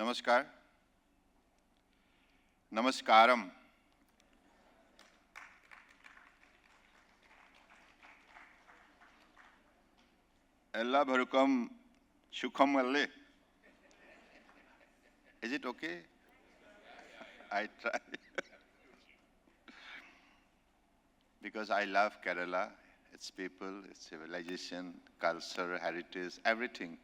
Namaskar. Namaskaram. Ella Bharukam Shukham Alle. Is it okay? I try. Because I love Kerala, its people, its civilization, culture, heritage, everything.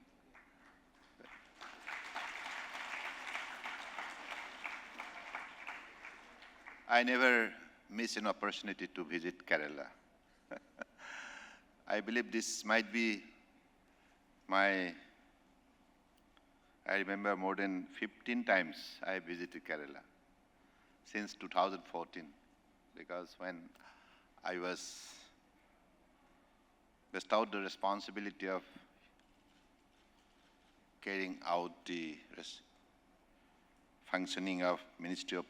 I never miss an opportunity to visit Kerala. I believe this might be I remember more than 15 times I visited Kerala since 2014, because when I was bestowed the responsibility of carrying out the functioning of Ministry of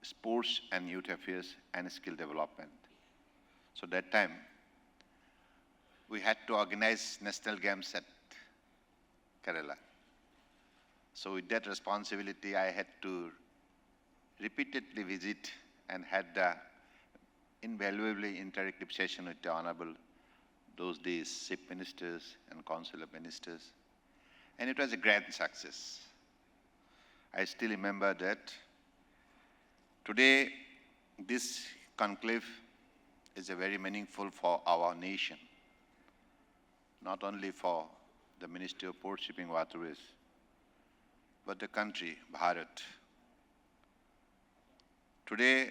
Sports and Youth Affairs and Skill Development. So that time, we had to organize national games at Kerala. So with that responsibility, I had to repeatedly visit and had the invaluably interactive session with the Honorable, those days, Chief Ministers and Council of Ministers. And it was a grand success. I still remember that. Today, this conclave is a very meaningful for our nation, not only for the Ministry of Port Shipping Waterways, but the country, Bharat. Today,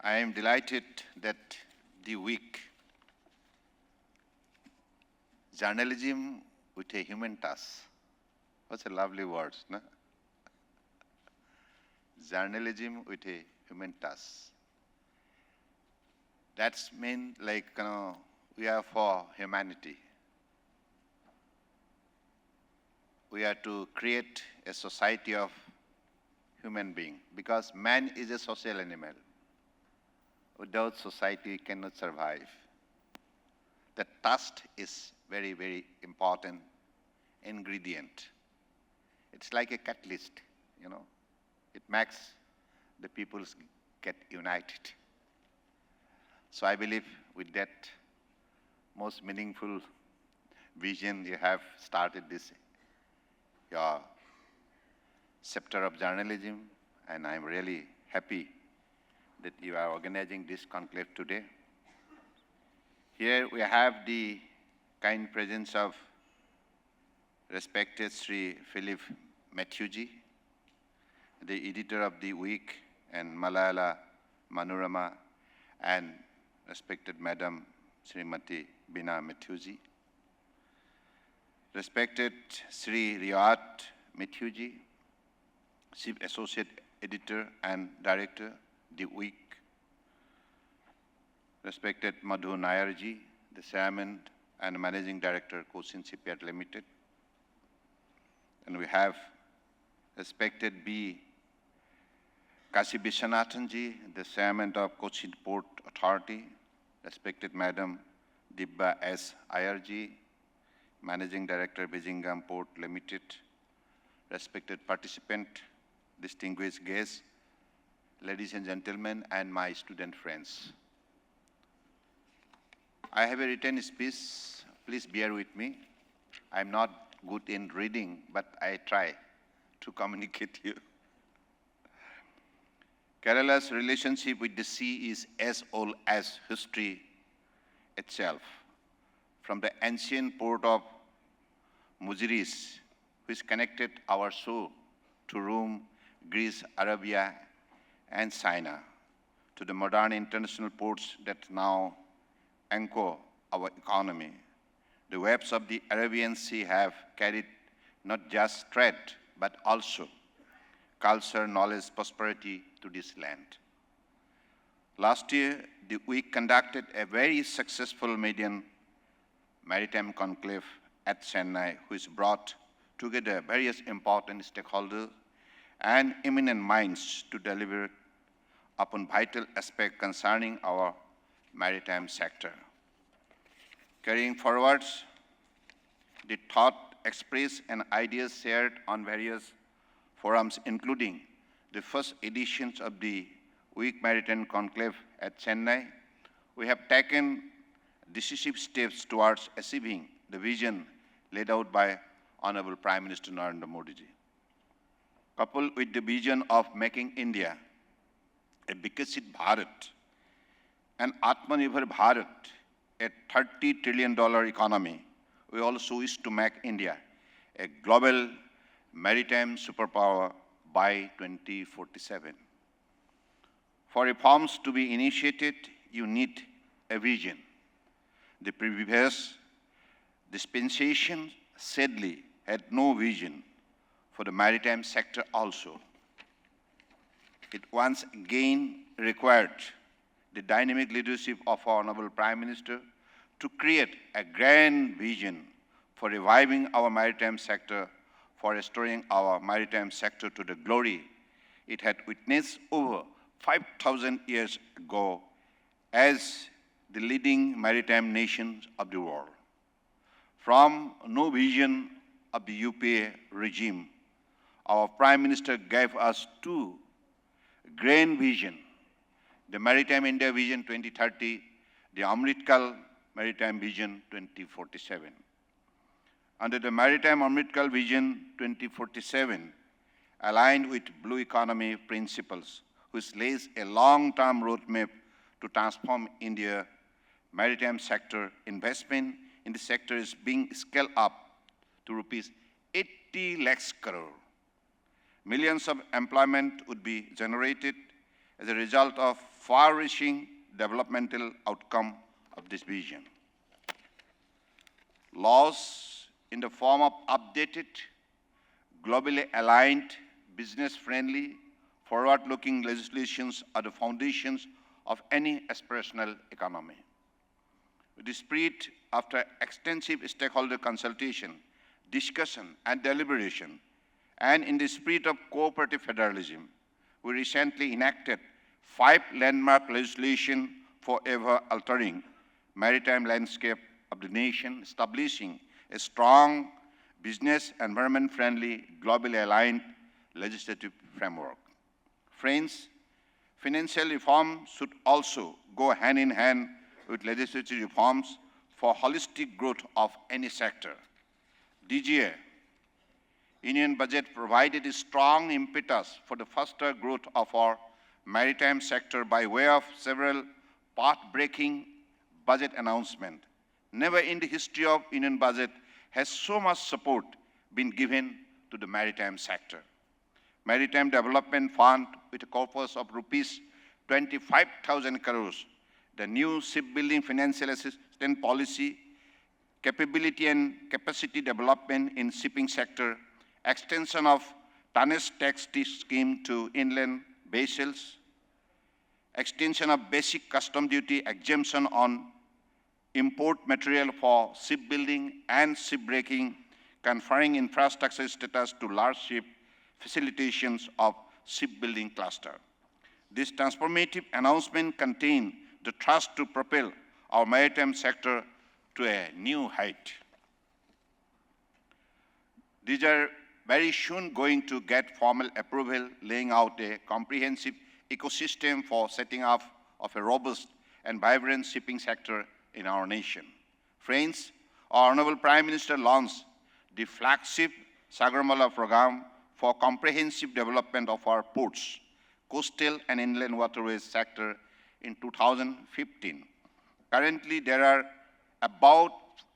I am delighted that the week, journalism with a human touch. What's a lovely word, no? Journalism with a human touch. That's mean like, we are for humanity. We are to create a society of human being, because man is a social animal. Without society, we cannot survive. The trust is very, very important ingredient. It's like a catalyst, It makes the people get united. So I believe with that most meaningful vision, you have started your chapter of journalism, and I'm really happy that you are organizing this conclave today. Here we have the kind presence of respected Sri Philip Matthewji, the editor of the week and Malayala Manorama, and respected Madam Srimati Bina Matthewji, respected Sri Riyat Matthewji, Chief Associate Editor and Director, The Week, respected Madhu Nayarji, the Chairman and Managing Director, Cochin Shipyard Limited, and we have respected B. Kashi Viswanathanji, the Chairman of Cochin Port Authority, respected Madam Dibba S. Ayarji, Managing Director, Vizhingham Port Limited, respected participant, distinguished guests, ladies and gentlemen, and my student friends. I have a written speech, please bear with me. I'm not good in reading, but I try to communicate you. Kerala's relationship with the sea is as old as history itself. From the ancient port of Muziris, which connected our shore to Rome, Greece, Arabia, and China, to the modern international ports that now anchor our economy. The waves of the Arabian Sea have carried not just trade, but also culture, knowledge, prosperity to this land. Last year, we conducted a very successful maritime conclave at Chennai, which brought together various important stakeholders and eminent minds to deliver upon vital aspects concerning our maritime sector. Carrying forward the thought expressed and ideas shared on various forums, including the first editions of the Week Maritime Conclave at Chennai, we have taken decisive steps towards achieving the vision laid out by Honorable Prime Minister Narendra Modi ji. Coupled with the vision of making India a Vikasit Bharat and Atmanirbhar Bharat, a $30 trillion economy, we also wish to make India a global maritime superpower by 2047. For reforms to be initiated, you need a vision. The previous dispensation sadly had no vision for the maritime sector also. It once again required the dynamic leadership of our Honorable Prime Minister to create a grand vision for reviving our maritime sector, for restoring our maritime sector to the glory it had witnessed over 5,000 years ago as the leading maritime nations of the world. From no vision of the UPA regime, our Prime Minister gave us two grand visions: the Maritime India Vision 2030, the Amritkal Maritime Vision 2047. Under the Maritime Amritkal Vision 2047, aligned with Blue Economy principles, which lays a long-term roadmap to transform India's maritime sector, investment in the sector is being scaled up to rupees 80 lakhs crore. Millions of employment would be generated as a result of far-reaching developmental outcome of this vision. Laws in the form of updated, globally aligned, business-friendly, forward-looking legislations are the foundations of any aspirational economy. With the spirit, after extensive stakeholder consultation, discussion, and deliberation, and in the spirit of cooperative federalism, we recently enacted 5 landmark legislation forever altering maritime landscape of the nation, establishing a strong, business, environment-friendly, globally aligned legislative framework. Friends, financial reform should also go hand in hand with legislative reforms for holistic growth of any sector. DGA, Union budget provided a strong impetus for the faster growth of our maritime sector by way of several path-breaking budget announcements. Never in the history of Union budget has so much support been given to the maritime sector. Maritime Development Fund with a corpus of rupees 25,000 crores, the new shipbuilding financial assistance policy, capability and capacity development in shipping sector, extension of tonnage tax scheme to inland vessels, extension of basic custom duty exemption on import material for shipbuilding and shipbreaking, conferring infrastructure status to large ship, facilitations of shipbuilding cluster. This transformative announcement contains the thrust to propel our maritime sector to a new height. These are very soon going to get formal approval, laying out a comprehensive ecosystem for setting up of a robust and vibrant shipping sector in our nation. Friends, our Honorable Prime Minister launched the flagship Sagarmala program for comprehensive development of our ports, coastal and inland waterways sector in 2015. Currently, there are about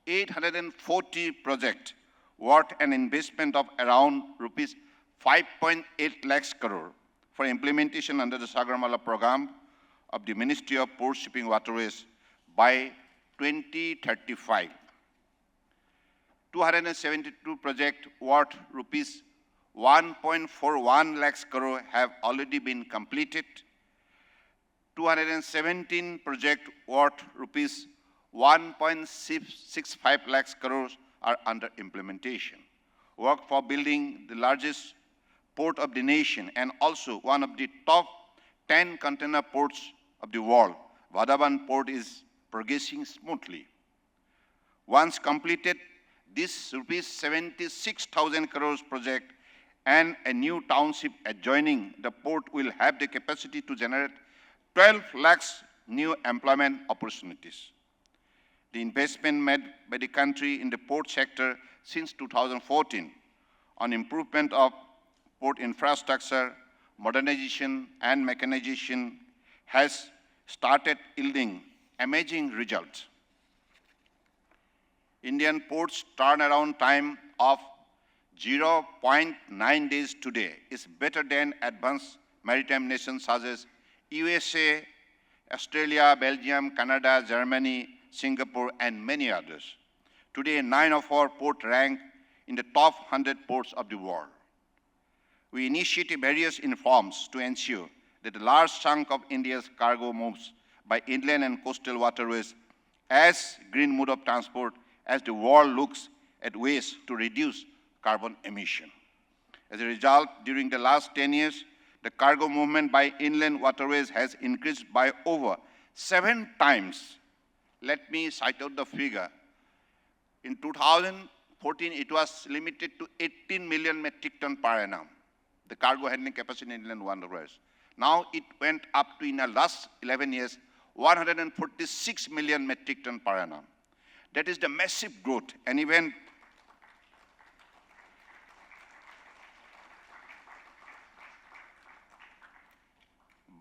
840 projects worth an investment of around rupees 5.8 lakhs crore for implementation under the Sagarmala program of the Ministry of Port Shipping Waterways by 2035. 272 projects worth rupees 1.41 lakhs crore have already been completed. 217 projects worth rupees 1.65 lakhs crores are under implementation. Work for building the largest port of the nation and also one of the top 10 container ports of the world, Vadhavan Port, is progressing smoothly. Once completed, This rupees 76,000 crores project and a new township adjoining the port will have the capacity to generate 12 lakhs new employment opportunities. The investment made by the country in the port sector since 2014 on improvement of port infrastructure, modernization and mechanization has started yielding amazing results. Indian ports turnaround time of 0.9 days today is better than advanced maritime nations such as USA, Australia, Belgium, Canada, Germany, Singapore, and many others. Today, 9 of our ports rank in the top 100 ports of the world. We initiate various reforms to ensure that a large chunk of India's cargo moves by inland and coastal waterways as green mode of transport as the world looks at ways to reduce carbon emission. As a result, during the last 10 years, the cargo movement by inland waterways has increased by over 7 times. Let me cite out the figure. In 2014, it was limited to 18 million metric ton per annum, the cargo handling capacity in inland waterways. Now it went up to, in the last 11 years, 146 million metric ton per annum. That is the massive growth, and even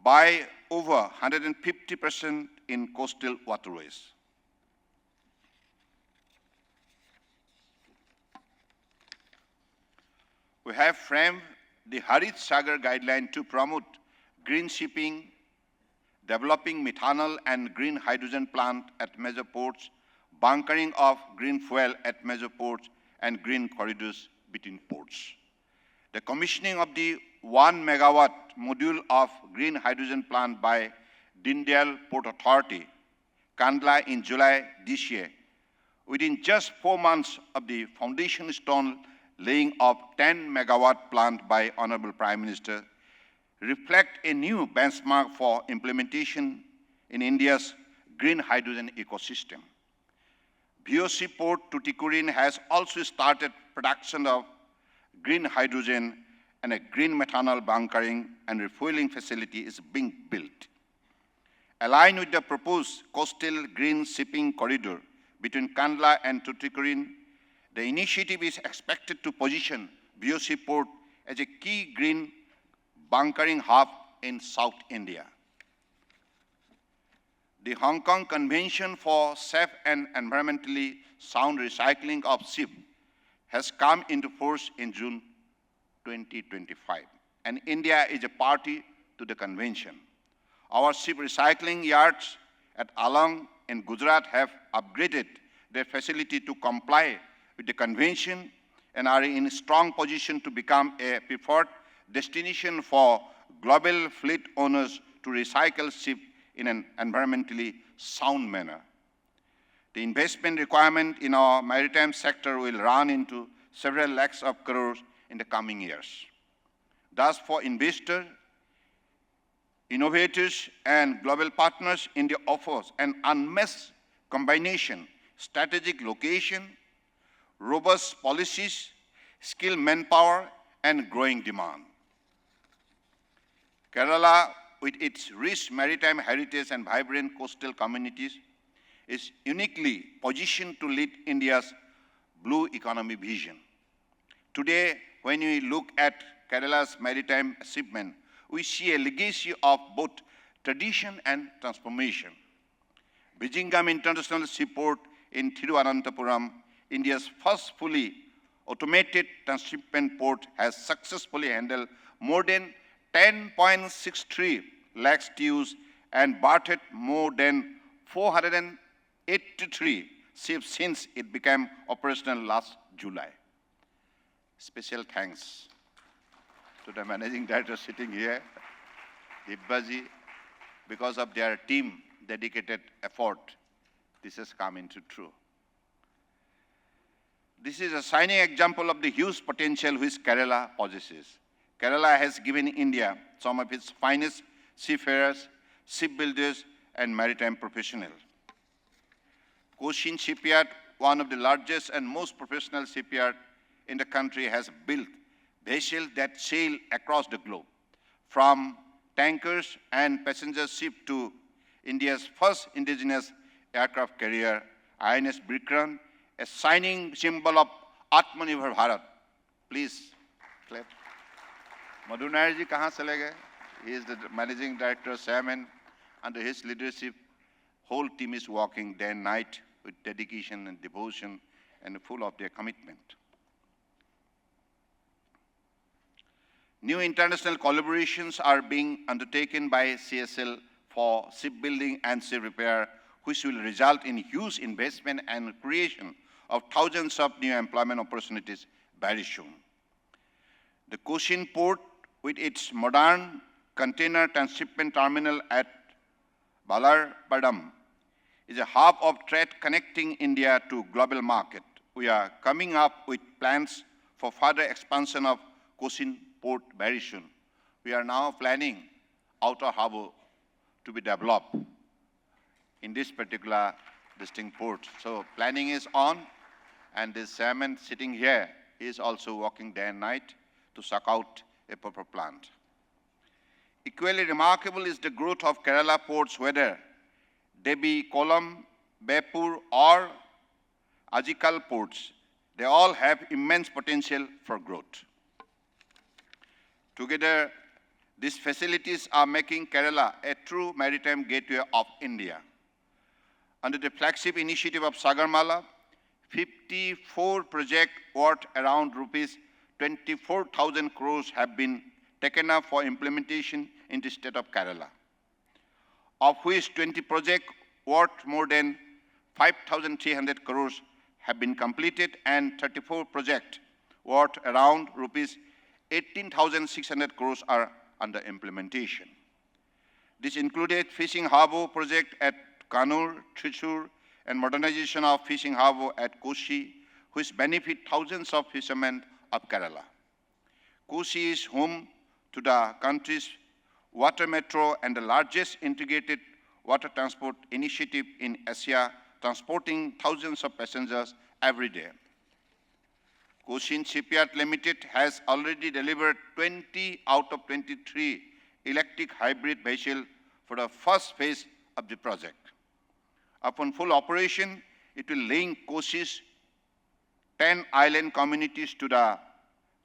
by over 150% in coastal waterways. We have framed the Harit Sagar guideline to promote green shipping, developing methanol and green hydrogen plant at major ports, bunkering of green fuel at major ports, and green corridors between ports. The commissioning of the 1 megawatt module of green hydrogen plant by Dindal Port Authority, Kandla, in July this year, within just 4 months of the foundation stone laying of 10 megawatt plant by Honorable Prime Minister, reflect a new benchmark for implementation in India's green hydrogen ecosystem. VOC Port Tuticorin has also started production of green hydrogen, and a green methanol bunkering and refueling facility is being built. Aligned with the proposed coastal green shipping corridor between Kandla and Tuticorin, the initiative is expected to position VOC Port as a key green bunkering hub in South India. The Hong Kong Convention for Safe and Environmentally Sound Recycling of Ship has come into force in June 2025, and India is a party to the convention. Our ship recycling yards at Alang in Gujarat have upgraded their facility to comply with the convention and are in a strong position to become a preferred destination for global fleet owners to recycle ships in an environmentally sound manner. The investment requirement in our maritime sector will run into several lakhs of crores in the coming years. Thus, for investors, innovators, and global partners, India offers an unmatched combination: strategic location, robust policies, skilled manpower, and growing demand. Kerala, with its rich maritime heritage and vibrant coastal communities, is uniquely positioned to lead India's blue economy vision. Today, when we look at Kerala's maritime achievement, we see a legacy of both tradition and transformation. Vizhinjam International Seaport in Thiruvananthapuram, India's first fully automated transshipment port, has successfully handled more than 10.63 lakhs TEUs and berthed more than 483 ships since it became operational last July. Special thanks to the managing director sitting here, Dibbaji. Because of their team dedicated effort, this has come into true. This is a shining example of the huge potential which Kerala possesses. Kerala has given India some of its finest seafarers, shipbuilders, and maritime professionals. Cochin Shipyard one of the largest and most professional shipyards in the country, has built vessels that sail across the globe, from tankers and passenger ships to India's first indigenous aircraft carrier, INS Bikram, a shining symbol of Atmanirbhar Bharat. Please clap. Madhu Nair ji kahan chale gaye? He is the managing director, chairman. Under his leadership, whole team is working day and night with dedication and devotion and full of their commitment. New international collaborations are being undertaken by CSL for shipbuilding and ship repair, which will result in huge investment and creation of thousands of new employment opportunities very soon. The Cochin Port, with its modern container transshipment terminal at Vallarpadam, is a hub of trade connecting India to global market. We are coming up with plans for further expansion of Cochin Port very soon. We are now planning outer harbor to be developed in this particular distinct port. So planning is on, and this chairman sitting here is also working day and night to suck out a proper plant. Equally remarkable is the growth of Kerala ports, whether they be Kollam, Bepur, or Ajikal ports. They all have immense potential for growth. Together, these facilities are making Kerala a true maritime gateway of India. Under the flagship initiative of Sagarmala, 54 projects worth around rupees 24,000 crores have been taken up for implementation in the state of Kerala, of which 20 projects worth more than 5,300 crores have been completed, and 34 projects worth around rupees 18,600 crores are under implementation. This included fishing harbour project at Kannur, Thrissur, and modernization of fishing harbour at Kochi, which benefit thousands of fishermen of Kerala. Kochi is home to the country's water metro and the largest integrated water transport initiative in Asia, transporting thousands of passengers every day. Cochin Shipyard Limited has already delivered 20 out of 23 electric hybrid vessels for the first phase of the project. Upon full operation, it will link Cochin's 10 island communities to the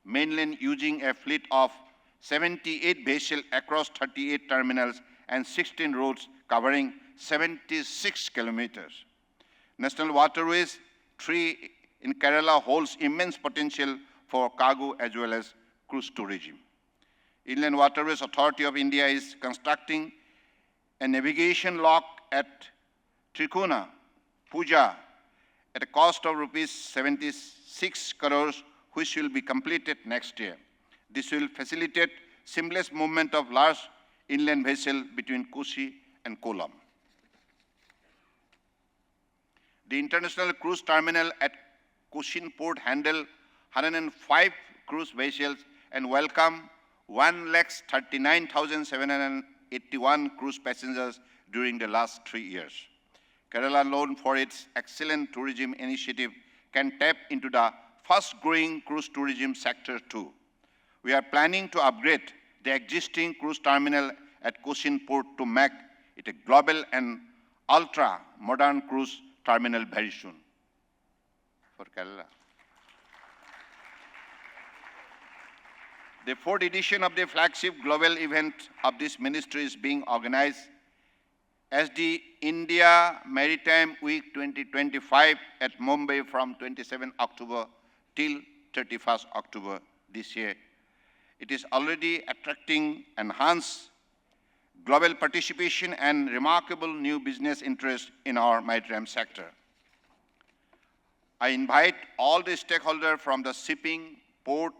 mainland using a fleet of 78 vessels across 38 terminals and 16 routes covering 76 kilometers. National Waterways 3 in Kerala holds immense potential for cargo as well as cruise tourism. Inland Waterways Authority of India is constructing a navigation lock at Trikona, Puja, at a cost of rupees 76 crores, which will be completed next year. This will facilitate seamless movement of large inland vessels between Kochi and Kollam. The International Cruise Terminal at Cochin Port handle 105 cruise vessels and welcome 139,781 cruise passengers during the last 3 years. Kerala, known for its excellent tourism initiative, can tap into the fast-growing cruise tourism sector too. We are planning to upgrade the existing cruise terminal at Cochin Port to make it a global and ultra-modern cruise terminal very soon for Kerala. The fourth edition of the flagship global event of this ministry is being organized as the India Maritime Week 2025 at Mumbai from 27 October till 31st October this year. It is already attracting enhanced global participation and remarkable new business interest in our maritime sector. I invite all the stakeholders from the shipping, port,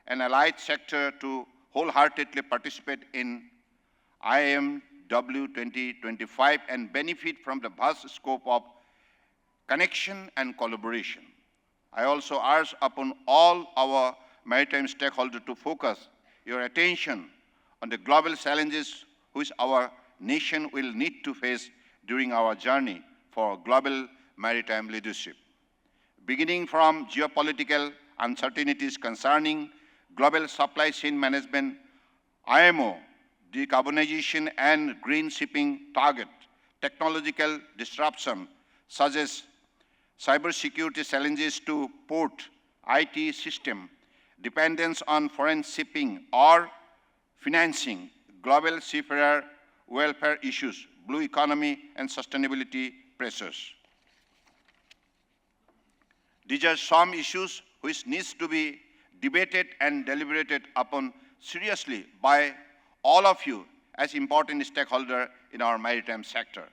and allied sector to wholeheartedly participate in IMW 2025 and benefit from the vast scope of connection and collaboration. I also urge upon all our maritime stakeholders to focus your attention on the global challenges which our nation will need to face during our journey for global maritime leadership. beginning from geopolitical uncertainties concerning global supply chain management, IMO, decarbonization and green shipping target, technological disruption such as cybersecurity challenges to port, IT system, dependence on foreign shipping or financing, global seafarer welfare issues, blue economy and sustainability pressures. These are some issues which needs to be debated and deliberated upon seriously by all of you as important stakeholders in our maritime sector.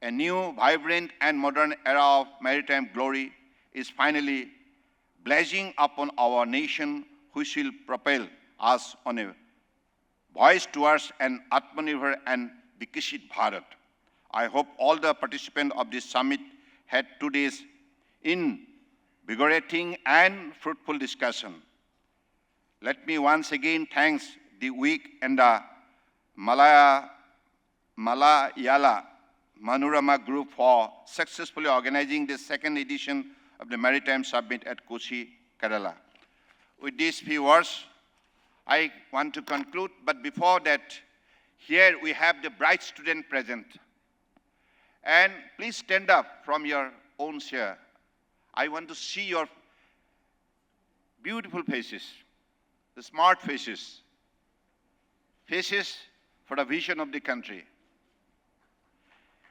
A new, vibrant and modern era of maritime glory is finally blazing upon our nation, which will propel us on a voice towards an Atmanirbhar and Viksit Bharat. I hope all the participants of this summit had 2 days invigorating and fruitful discussion. Let me once again thank the WIC and the Malayala Manorama Group for successfully organizing the second edition of the Maritime Summit at Kochi, Kerala. With these few words, I want to conclude, but before that, here we have the bright student present. And please stand up from your own chair. I want to see your beautiful faces, the smart faces, faces for the vision of the country.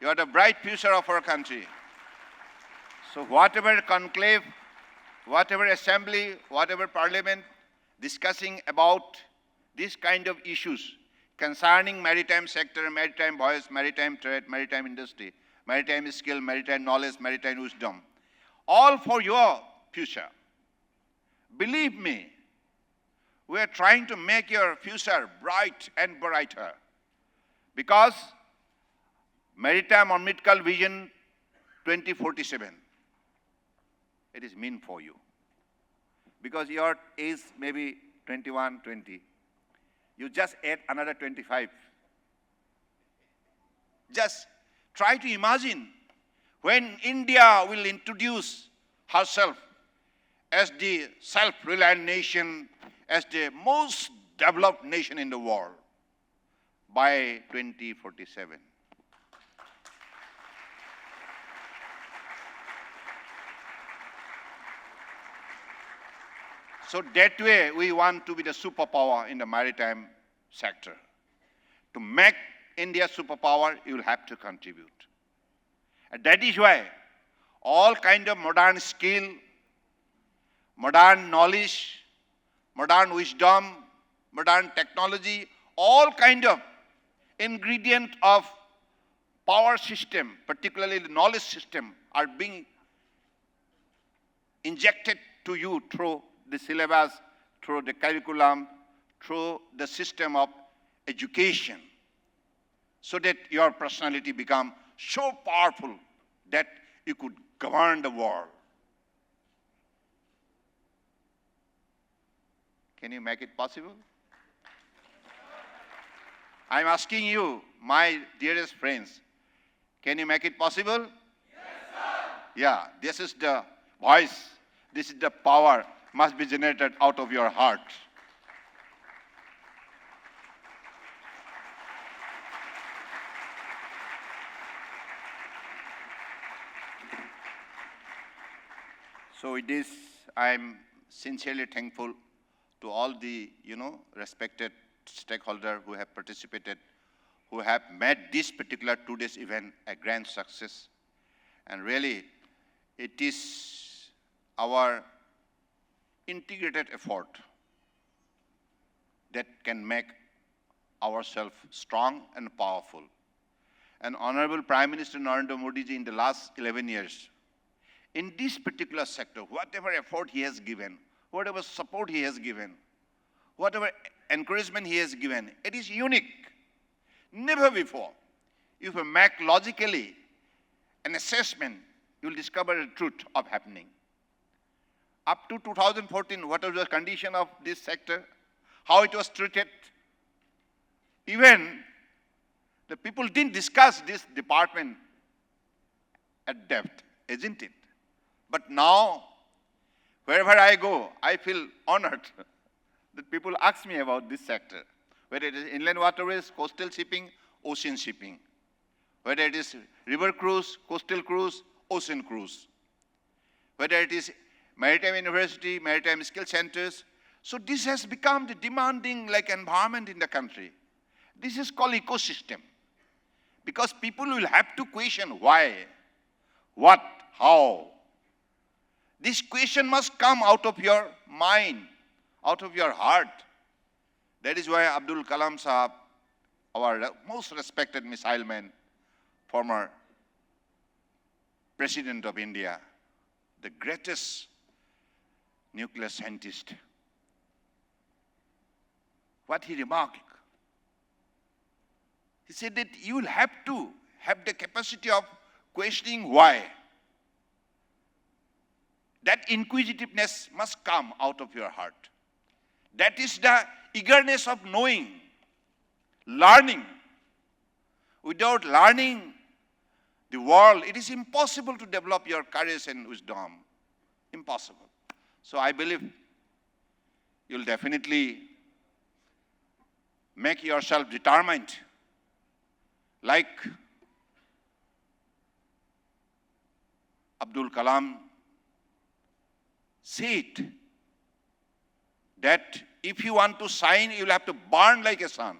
You are the bright future of our country. So whatever conclave, whatever assembly, whatever parliament discussing about this kind of issues concerning maritime sector, maritime voice, maritime trade, maritime industry, maritime skill, maritime knowledge, maritime wisdom, all for your future. Believe me, we are trying to make your future bright and brighter because Maritime Ambedkar Vision 2047, it is meant for you. Because your age may be 21, 20. You just add another 25. Just try to imagine when India will introduce herself as the self-reliant nation, as the most developed nation in the world by 2047. So that way, we want to be the superpower in the maritime sector. To make India superpower, you will have to contribute. And that is why all kind of modern skill, modern knowledge, modern wisdom, modern technology, all kind of ingredient of power system, particularly the knowledge system, are being injected to you through the syllabus, through the curriculum, through the system of education, so that your personality become so powerful that you could govern the world. Can you make it possible? I'm asking you, my dearest friends, can you make it possible? Yes, sir. Yeah, this is the voice, this is the power must be generated out of your heart. So with this, I'm sincerely thankful to all the, respected stakeholders who have participated, who have made this particular 2 days event a grand success. And really, it is our integrated effort that can make ourselves strong and powerful. And Honorable Prime Minister Narendra Modi ji in the last 11 years, in this particular sector, whatever effort he has given, whatever support he has given, whatever encouragement he has given, it is unique. Never before. If you make logically an assessment, you will discover the truth of happening. Up to 2014, what was the condition of this sector? How it was treated? Even the people didn't discuss this department at depth, isn't it? But now, wherever I go, I feel honored that people ask me about this sector, whether it is inland waterways, coastal shipping, ocean shipping, whether it is river cruise, coastal cruise, ocean cruise, whether it is maritime university, maritime skill centers. So this has become the demanding like environment in the country. This is called ecosystem. Because people will have to question why, what, how. This question must come out of your mind, out of your heart. That is why Abdul Kalam Sahab, our most respected missile man, former President of India, the greatest nuclear scientist, what he remarked, he said that you will have to have the capacity of questioning why. That inquisitiveness must come out of your heart. That is the eagerness of knowing, learning. Without learning the world, it is impossible to develop your courage and wisdom. Impossible. So I believe you'll definitely make yourself determined, like Abdul Kalam said, that if you want to shine, you will have to burn like a sun.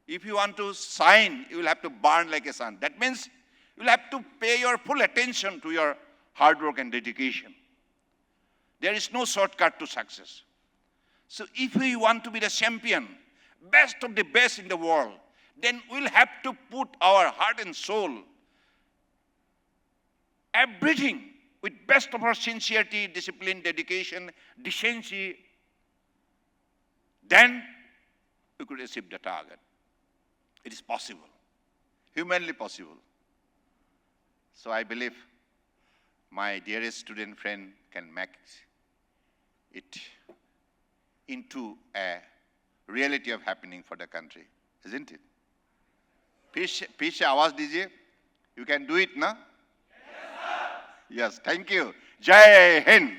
If you want to shine, you will have to burn like a sun. That means you will have to pay your full attention to your hard work and dedication. There is no shortcut to success. So if we want to be the champion, best of the best in the world, then we'll have to put our heart and soul, everything, with best of our sincerity, discipline, dedication, decency, then we could achieve the target. It is possible, humanly possible. So I believe my dearest student friend can make it into a reality of happening for the country, isn't it? पीछे आवाज दीजिए. You can do it, na? Yes, thank you. Jai Hind.